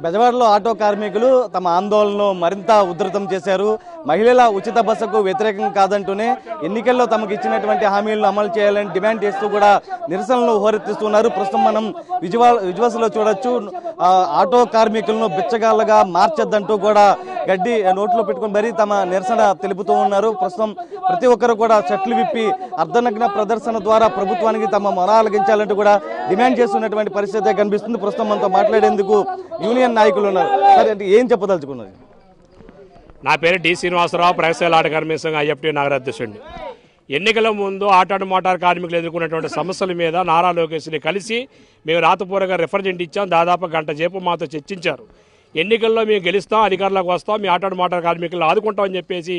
బెజవాడలో ఆటో కార్మికులు తమ ఆందోళనను మరింత ఉధృతం చేశారు. మహిళల ఉచిత బస్సుకు వ్యతిరేకం కాదంటూనే ఎన్నికల్లో తమకు ఇచ్చినటువంటి హామీలను అమలు చేయాలని డిమాండ్ చేస్తూ కూడా నిరసనలు హోరెత్తిస్తున్నారు. ప్రస్తుతం మనం విజువల్స్లో చూడొచ్చు. ఆటో కార్మికులను బిచ్చగాళ్ళగా మార్చొద్దంటూ కూడా గడ్డి నోట్లో పెట్టుకుని మరీ తమ నిరసన తెలుపుతూ ఉన్నారు. ప్రస్తుతం ప్రతి ఒక్కరు కూడా చెట్లు విప్పి అర్ధనగ్న ప్రదర్శన ద్వారా ప్రభుత్వానికి తమ మొరాలగించాలంటూ కూడా డిమాండ్ చేస్తున్నటువంటి పరిస్థితి కనిపిస్తుంది. ప్రస్తుతం మనతో మాట్లాడేందుకు యూనియన్ నాయకులు ఉన్నారు. సరే, అంటే ఏం చెప్పదలుచుకున్నారు? నా పేరు డి శ్రీనివాసరావు, ప్రగతిశీల ఆటో కార్మిక సంఘం ఐఎఫ్టీ నగర అధ్యక్షుడిని. ఎన్నికల ముందు ఆటో మోటార్ కార్మికులు ఎదుర్కొన్నటువంటి సమస్యల మీద నారా లోకేష్ని కలిసి మేము రాతపూర్వకంగా రిప్రజెంట్ ఇచ్చాం. దాదాపు గంట సేపు మాతో చర్చించారు. ఎన్నికల్లో మేము గెలుస్తాం, అధికారంలోకి వస్తాం, మీ ఆటో మోటార్ కార్మికులను ఆదుకుంటామని చెప్పేసి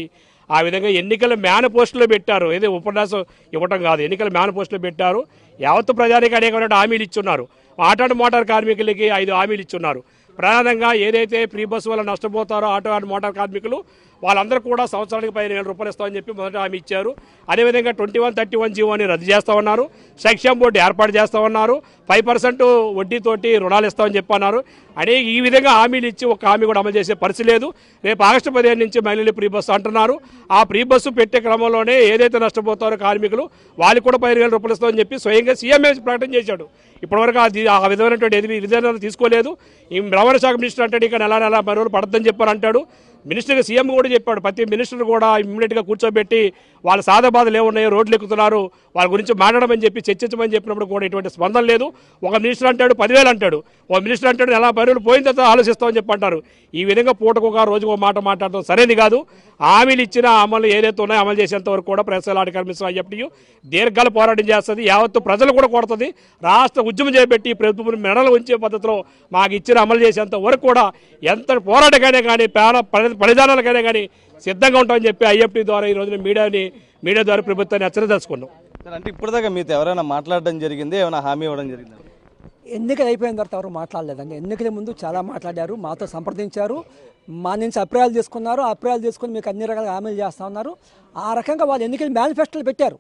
ఆ విధంగా ఎన్నికల మేనిఫెస్టోలో పెట్టారు. ఏదో ఉపన్యాసం ఇవ్వటం కాదు, ఎన్నికల మేనిఫెస్టోలో పెట్టారు. యావత్తు ప్రజానికి అనేకమైన హామీలు ఇచ్చున్నారు. ఆటో మోటార్ కార్మికులకి 5 హామీలు ఇచ్చున్నారు. ప్రధానంగా ఏదైతే ఫ్రీ బస్సు వల్ల నష్టపోతారో ఆటో మోటార్ కార్మికులు వాళ్ళందరూ కూడా సంవత్సరానికి 15,000 రూపాయలు ఇస్తామని చెప్పి మొదట హామీ ఇచ్చారు. అదేవిధంగా 2131 జీవోని రద్దు చేస్తామన్నారు. సంక్షేమ బోర్డు ఏర్పాటు చేస్తామన్నారు. 5% వడ్డీతోటి రుణాలు ఇస్తామని చెప్పన్నారు. అనే ఈ విధంగా హామీలు ఇచ్చి ఒక హామీ కూడా అమలు చేసే పరిస్థితి లేదు. రేపు ఆగస్టు 15 నుంచి మహిళలు ఫ్రీ బస్సు అంటున్నారు. ఆ ఫ్రీ బస్సు పెట్టే క్రమంలోనే ఏదైతే నష్టపోతారో కార్మికులు వాళ్ళకి కూడా 15,000 రూపాయలు ఇస్తామని చెప్పి స్వయంగా సీఎం ప్రకటన చేశాడు. ఇప్పటివరకు ఆ విధమైనటువంటి విధానాలు తీసుకోలేదు. ఈ రవాణా శాఖ మినిస్టర్ అంటే ఇక నెల మరో రోజులు పడద్దని చెప్పారు అంటాడు. మినిస్టర్గా సీఎం కూడా చెప్పాడు. ప్రతి మినిస్టర్ కూడా ఇమ్మీడియట్గా కూర్చోబెట్టి వాళ్ళ సాధబాధలు ఏమున్నాయో రోడ్లు ఎక్కుతున్నారు వాళ్ళ గురించి మాట్లాడమని చెప్పి చర్చించమని చెప్పినప్పుడు కూడా ఎటువంటి స్పందన లేదు. ఒక మినిస్టర్ అంటాడు 10,000 అంటాడు, ఒక మినిస్టర్ అంటాడు నెల 10 రోజులు పోయిన తర్వాత ఆలోచిస్తామని చెప్పి అంటారు. ఈ విధంగా పూటకొక రోజుకు ఒక మాట మాట్లాడటం సరైనది కాదు. హామీలు ఇచ్చిన అమలు ఏదైతే ఉన్నాయో అమలు చేసేంత వరకు కూడా ప్రగతిశీల ఆటో కార్మిక సంఘం ఐఎఫ్టీ దీర్ఘకాల పోరాటం చేస్తుంది. యావత్తు ప్రజలు కూడా కొడుతుంది. రాష్ట్ర ఉద్యమం చేపట్టి ప్రభుత్వం మెడలు ఉంచే పద్ధతిలో మాకు ఇచ్చిన అమలు చేసేంత వరకు కూడా ఎంత పోరాటకైనా కానీ బలిదానాలకైనా కానీ సిద్ధంగా ఉంటామని చెప్పి ఐఎఫ్టీ ద్వారా ఈ రోజున మీడియా ద్వారా ప్రభుత్వాన్ని హెచ్చరించుకున్నాం. అంటే ఇప్పటిదాకా మీతో ఎవరైనా మాట్లాడడం జరిగింది, ఏమైనా హామీ ఇవ్వడం జరిగింది? ఎన్నికలు అయిపోయిన తర్వాత ఎవరు మాట్లాడలేదండి. ఎన్నికల ముందు చాలా మాట్లాడారు, మాతో సంప్రదించారు, మా నుంచి అభిప్రాయాలు తీసుకున్నారు. అభిప్రాయాలు తీసుకుని మీకు అన్ని రకాల హామీలు చేస్తూ ఉన్నారు. ఆ రకంగా వాళ్ళు ఎన్నికల మేనిఫెస్టోలు పెట్టారు.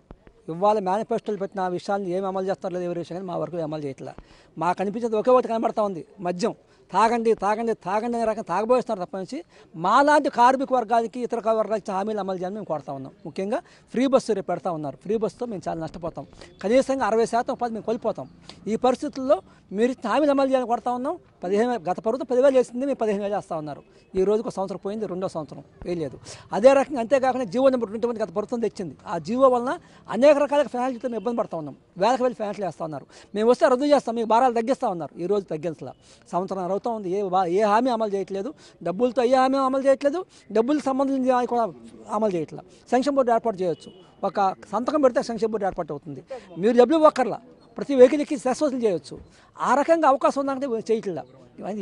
ఇవాళ మేనిఫెస్టోలు పెట్టిన ఆ విషయాన్ని ఏమి అమలు చేస్తారో లేదు ఎవరి విషయం కానీ మా వరకు అమలు చేయట్లేదు. మాకు అనిపించేది ఒకే ఒకటి కనబడతా ఉంది, మద్యం తాగండి తాగండి తాగండి అనే రకం తాగబోయిస్తున్నారు తప్ప నుంచి మాలాంటి కార్మిక వర్గాలకి ఇతర వర్గాలకి హామీలు అమలు చేయాలని మేము కోరుతా ఉన్నాం. ముఖ్యంగా ఫ్రీ బస్సు రేపు పెడతా ఉన్నారు. ఫ్రీ బస్సుతో మేము చాలా నష్టపోతాం. కనీసంగా 60% ఉపాధి మేము కోల్పోతాం. ఈ పరిస్థితుల్లో మీరు హామీలు అమలు చేయాలని కోరుతా ఉన్నాం. 15,000 గత ప్రభుత్వం 10,000 చేసింది, మేము 15,000 చేస్తూ ఉన్నారు. ఈ రోజుకు సంవత్సరం పోయింది, 2వ సంవత్సరం వేయలేదు. అదే రకంగా అంతేకాకుండా జీవో నెంబర్ 21 గత ప్రభుత్వం తెచ్చింది. ఆ జీవో వలన అనేక రకాల ఫైనాన్షియల్తో మేము ఇబ్బంది పడుతూ ఉన్నాం. వేలకు వెళ్ళి ఫైనాన్షియల్ వేస్తూ ఉన్నారు. మేము వస్తే రద్దు చేస్తాం, మీకు భారాలు తగ్గిస్తూ ఉన్నారు. ఈ రోజు తగ్గించలా. సంవత్సరం అవుతా ఉంది, ఏ హామీ అమలు చేయట్లేదు. డబ్బులతో ఏ హామీ అమలు చేయట్లేదు, డబ్బులకు సంబంధించిన కూడా అమలు చేయట్లేదు. సంక్షేమ బోర్డు ఏర్పాటు చేయొచ్చు, ఒక సంతకం పెడితే సంక్షేమ బోర్డు ఏర్పాటు అవుతుంది. మీరు డబ్బులు ఒక్కర్లా ప్రతి వెహికల్కి సెస్ చేయొచ్చు. ఆ రకంగా అవకాశం ఉందంటే చేయట్లేదు.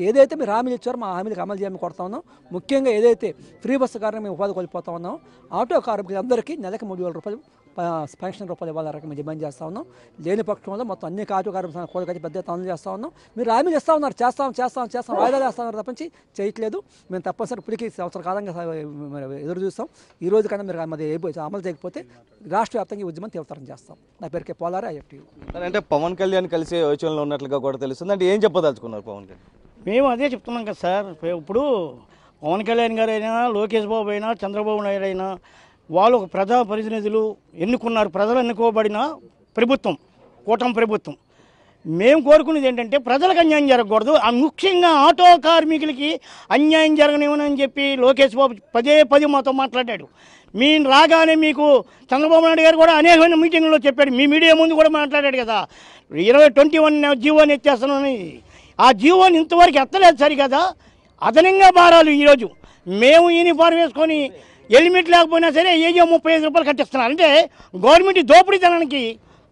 ఏదైతే మీరు హామీలు ఇచ్చారో మా హామీలకు అమలు చేయమని కొడతా ఉన్నాం. ముఖ్యంగా ఏదైతే ఫ్రీ బస్సు కారణంగా మేము ఉపాధి కోల్పోతా ఉన్నాం, ఆటో కార్మికులందరికీ నెలకు 3,000 రూపాయలు పెన్షన్ రూపాయలు ఇవ్వాలని రకం మేము డిమాండ్ చేస్తూ ఉన్నాం. లేని పక్షంలో మొత్తం అన్ని ఆటో కార్మికులను కోరికటి పెద్ద అమలు చేస్తూ ఉన్నాం. మీరు హామీలు ఇస్తూ ఉన్నారు, చేస్తాం వాయిదాలు వేస్తూ ఉన్నారు తప్పించి చేయట్లేదు. మేము తప్పనిసరి ఇప్పటికీ సంవత్సర కాలంగా ఎదురు చూస్తాం. ఈ రోజు కన్నా మీరు అమలు చేయకపోతే రాష్ట్ర వ్యాప్తంగా ఉద్యమం తీవ్రతరం చేస్తాం. నా పేరుకే పోలారే ఐఎఫ్టీ. అంటే పవన్ కళ్యాణ్ కలిసి యోచనలో ఉన్నట్లుగా కూడా తెలుస్తుంది. అంటే ఏం చెప్పదలుచుకున్నారు పవన్ కళ్యాణ్? మేము అదే చెప్తున్నాం కదా సార్. ఇప్పుడు పవన్ కళ్యాణ్ గారు అయినా, లోకేష్ బాబు అయినా, చంద్రబాబు నాయుడు అయినా వాళ్ళు ఒక ప్రజా ప్రతినిధులు ఎన్నుకున్నారు. ప్రజలు ఎన్నుకోబడిన ప్రభుత్వం, కూటమి ప్రభుత్వం. మేము కోరుకునేది ఏంటంటే ప్రజలకు అన్యాయం జరగకూడదు. ముఖ్యంగా ఆటో కార్మికులకి అన్యాయం జరగనివ్వనని చెప్పి లోకేష్ బాబు పదే మాతో మాట్లాడాడు. మేము రాగానే మీకు చంద్రబాబు నాయుడు గారు కూడా అనేకమైన మీటింగ్లో చెప్పాడు. మీ మీడియా ముందు కూడా మాట్లాడాడు కదా, 2021 జీవోని ఎత్తేస్తానని. ఆ జీవోని ఇంతవరకు ఎత్తలేదు సరి కదా. అదనంగా భారాలు ఈరోజు మేము యూనిఫార్మ్ వేసుకొని హెల్మెట్ లేకపోయినా సరే ఏజో 35 రూపాయలు కట్టిస్తున్నారు. అంటే గవర్నమెంట్ దోపిడీతనానికి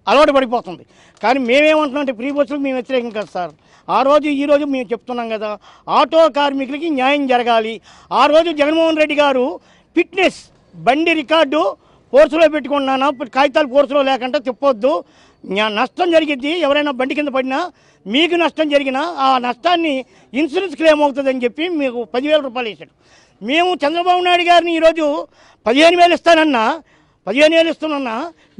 అలవాటు పడిపోతుంది. కానీ మేమేమంటున్నాం అంటే ఫ్రీ బస్సులకు మేము వ్యతిరేకం కదా సార్. ఆ రోజు ఈ రోజు మేము చెప్తున్నాం కదా, ఆటో కార్మికులకి న్యాయం జరగాలి. ఆ రోజు జగన్మోహన్ రెడ్డి గారు ఫిట్నెస్ బండి రికార్డు ఫోర్సులో పెట్టుకున్నాను, కాగితాలు ఫోర్సులో లేకుండా తిప్పొద్దు, నష్టం జరిగిద్ది, ఎవరైనా బండి కింద పడినా మీకు నష్టం జరిగినా ఆ నష్టాన్ని ఇన్సూరెన్స్ క్లెయిమ్ అవుతుందని చెప్పి మీకు 10,000 రూపాయలు వేసాడు. మేము చంద్రబాబు నాయుడు గారిని ఈరోజు 15,000 ఇస్తానన్నా, 15,000 ఇస్తున్నా,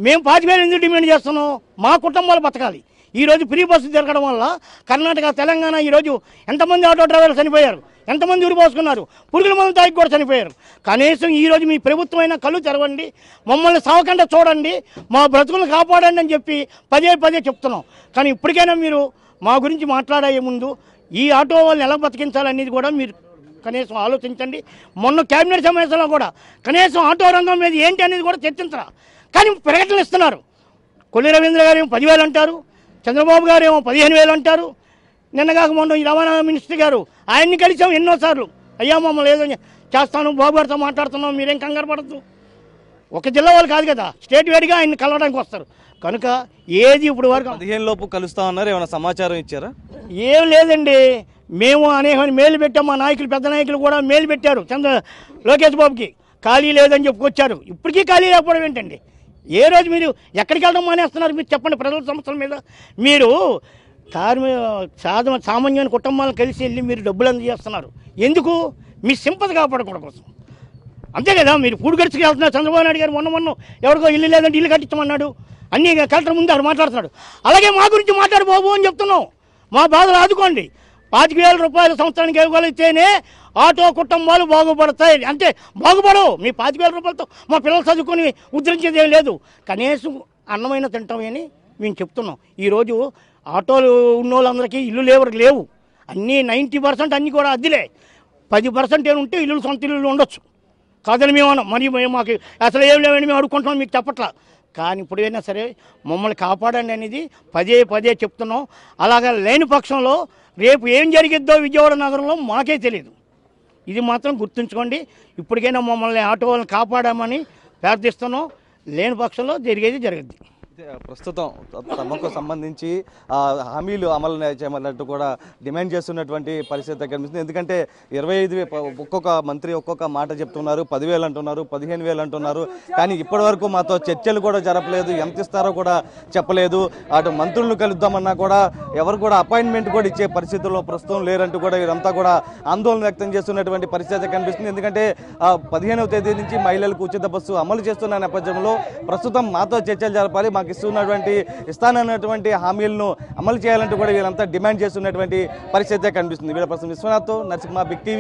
మేము 25,000 ఎందుకు డిమాండ్ చేస్తున్నాం? మా కుటుంబాలు బతకాలి. ఈరోజు ఫ్రీ బస్సు తిరగడం వల్ల కర్ణాటక తెలంగాణ ఈరోజు ఎంతమంది ఆటో డ్రైవర్లు చనిపోయారు, ఎంతమంది ఉరిపోసుకున్నారు, పురుగుల మందు తాగి కూడా చనిపోయారు. కనీసం ఈరోజు మీ ప్రభుత్వం అయినా కళ్ళు తెరవండి, మమ్మల్ని సావకుండా చూడండి, మా బ్రతుకులను కాపాడండి అని చెప్పి పదే పదే చెప్తున్నాం. కానీ ఇప్పటికైనా మీరు మా గురించి మాట్లాడే ముందు ఈ ఆటో వాళ్ళని ఎలా బతికించాలనేది కూడా మీరు కనీసం ఆలోచించండి. మొన్న కేబినెట్ సమావేశంలో కూడా కనీసం ఆటో రంగం మీద ఏంటి అనేది కూడా చర్చించరా. కానీ ప్రకటనలు ఇస్తున్నారు. కొల్లి రవీంద్ర గారు ఏమో 10,000 అంటారు, చంద్రబాబు గారు ఏమో 15,000 అంటారు. నిన్నగాక మొన్న ఈ రవాణా మినిస్టర్ గారు ఆయన్ని కలిసాం ఎన్నోసార్లు, అయ్యా మమ్మల్ని ఏదో చేస్తాను, బాబు గారితో మాట్లాడుతున్నాం, మీరేం కంగారు పడద్దు. ఒక జిల్లా వాళ్ళు కాదు కదా, స్టేట్ వేడిగా ఆయన్ని కలవడానికి వస్తారు. కనుక ఏది ఇప్పుడు వరకు 15 లోపు కలుస్తా ఉన్నారు, ఏమైనా సమాచారం ఇచ్చారా? ఏం లేదండి. మేము అనేకమైన మేలు పెట్టాం, మా నాయకులు పెద్ద నాయకులు కూడా మేలు పెట్టారు లోకేష్ బాబుకి. ఖాళీ లేదని చెప్పుకొచ్చారు. ఇప్పటికీ ఖాళీ లేకపోవడం ఏంటండి? ఏ రోజు మీరు ఎక్కడికి వెళ్ళడం మానేస్తున్నారు? మీరు చెప్పండి. ప్రజల సమస్యల మీద మీరు సామాన్యమైన కుటుంబాలను కలిసి వెళ్ళి మీరు డబ్బులు అందజేస్తున్నారు. ఎందుకు? మీ సింపతి కాపాడుకోవడం కోసం, అంతే కదా. మీరు పూడి గడిచికి వెళ్తున్నారు. చంద్రబాబు నాయుడు గారు మొన్న ఎవరికో ఇల్లు లేదంటే ఇల్లు కట్టించమన్నాడు, అన్నీ కలెక్టర్ ముందు అక్కడ మాట్లాడుతున్నాడు. అలాగే మా గురించి మాట్లాడు బాబు అని చెప్తున్నాం. మా బాధలు ఆదుకోండి. 5,000 రూపాయల సంవత్సరానికి ఇవ్వగలిగితేనే ఆటో కుటుంబాలు బాగుపడతాయి. అంటే బాగుపడవు. మీ 5,000 రూపాయలతో మా పిల్లలు చదువుకొని ఉద్ధరించేది ఏం లేదు. కనీసం అన్నమైన తింటామని మేము చెప్తున్నాం. ఈరోజు ఆటోలు ఉన్న వాళ్ళందరికీ ఇల్లు లేవు. అన్నీ 90% అన్నీ కూడా అద్దెలే. 10% ఏముంటే ఇల్లు సొంత ఇల్లు ఉండొచ్చు. కాదని మేము అన్నాం. మరి మాకు అసలు ఏం లేవని మేము అడుక్కుంటున్నాం, మీకు చెప్పట్లా. కానీ ఇప్పుడైనా సరే మమ్మల్ని కాపాడండి అనేది పదే పదే చెప్తున్నాం. అలాగా లేని పక్షంలో రేపు ఏం జరిగిద్దో విజయవాడ నగరంలో మాకే తెలియదు. ఇది మాత్రం గుర్తుంచుకోండి. ఇప్పటికైనా మమ్మల్ని ఆటో వాళ్ళని కాపాడామని ప్రార్థిస్తున్నాం. లేని పక్షంలో జరిగేది జరుగుద్ది. ప్రస్తుతం తమకు సంబంధించి హామీలు అమలు చేయమన్నట్టు కూడా డిమాండ్ చేస్తున్నటువంటి పరిస్థితి కనిపిస్తుంది. ఎందుకంటే 25,000 ఒక్కొక్క మంత్రి ఒక్కొక్క మాట చెప్తున్నారు. 10,000 అంటున్నారు, 15,000 అంటున్నారు. కానీ ఇప్పటి వరకు మాతో చర్చలు కూడా జరపలేదు, ఎంత ఇస్తారో కూడా చెప్పలేదు. అటు మంత్రులను కలుద్దామన్నా కూడా ఎవరు కూడా అపాయింట్మెంట్ కూడా ఇచ్చే పరిస్థితుల్లో ప్రస్తుతం లేరంటూ కూడా వీరంతా కూడా ఆందోళన వ్యక్తం చేస్తున్నటువంటి పరిస్థితి కనిపిస్తుంది. ఎందుకంటే 15వ తేదీ నుంచి మహిళలకు ఉచిత బస్సు అమలు చేస్తున్న నేపథ్యంలో ప్రస్తుతం మాతో చర్చలు జరపాలి, మాకు ఇస్తానన్నటువంటి హామీలను అమలు చేయాలంటూ కూడా వీళ్ళంతా డిమాండ్ చేస్తున్నటువంటి పరిస్థితి కనిపిస్తుంది. వీళ్ళ ప్రస్తుతం విశ్వనాథ్తో నరసింహ, బిగ్ టీవీ.